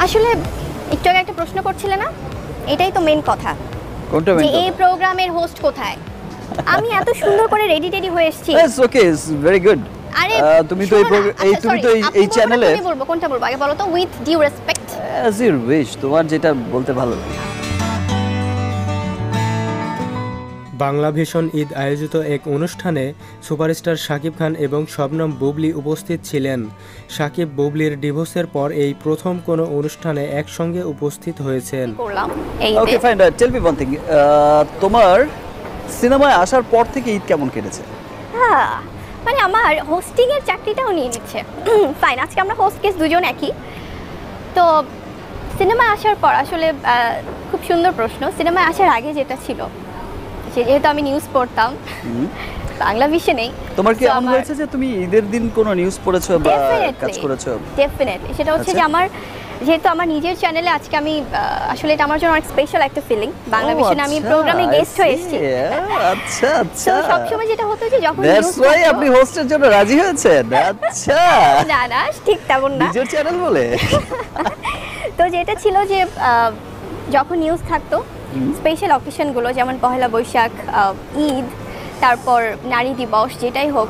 আসলে একটু আগে একটা প্রশ্ন করছিলে না, এটাই তো মেন কথা। কোনটা মেন? যে এই প্রোগ্রামের হোস্ট কোথায়? আমি এত সুন্দর করে রেডি হয়ে এসেছি। It's okay, it's very good. আরে তুমি তো এই চ্যানেলে আমি বলবো কোনটা বলবো আগে বলো তো, with due respect. As you wish, তোমার যেটা বলতে ভালো লাগে। বাংলা ভিশন ঈদ আয়োজিত এক অনুষ্ঠানে সুপারস্টার শাকিব খান এবং শবনম বুবলি উপস্থিত ছিলেন। শাকিব বুবলির ডিভোর্সের পর এই প্রথম কোনো অনুষ্ঠানে একসঙ্গে উপস্থিত হয়েছেন। করলাম এই okay fine, tell me one thing, তোমার সিনেমায় আসার পর থেকে ঈদ কেমন কেটেছে? হ্যাঁ, মানে আমার হোস্টিং এর চাকরিটাও নিয়ে নিচ্ছে। ফাইন, আজকে আমরা হোস্ট গেস্ট দুজন একই। তো সিনেমায় আসার পর আসলে খুব সুন্দর প্রশ্ন। সিনেমায় আসার আগে যেটা ছিল, যেহেতু আমি নিউজ পড়তাম বাংলা ভিশনেই। তোমার কি এমন হয়েছে যে তুমি ঈদের দিন কোনো নিউজ পড়েছো বা কাজ করেছো? ডেফিনেটলি, সেটা হচ্ছে যে আমার যেহেতু আমার নিজের চ্যানেলে আজকে আমি আসলে এটা আমার জন্য অনেক স্পেশাল একটা ফিলিং। বাংলা ভিশনে আমি প্রোগ্রামে গেস্ট হয়ে এসেছি। আচ্ছা আচ্ছা, তো সবসময় যেটা হতো যে যখন দ্যাটস ওয়াই আপনি হোস্টের জন্য রাজি হয়েছেন। আচ্ছা, না না ঠিক তেমন না, নিজের চ্যানেল বলে। তো যেটা ছিল যে যখন নিউজ থাকতো স্পেশাল অকেশনগুলো, যেমন পহেলা বৈশাখ, ঈদ, তারপর নারী দিবস, যেটাই হোক,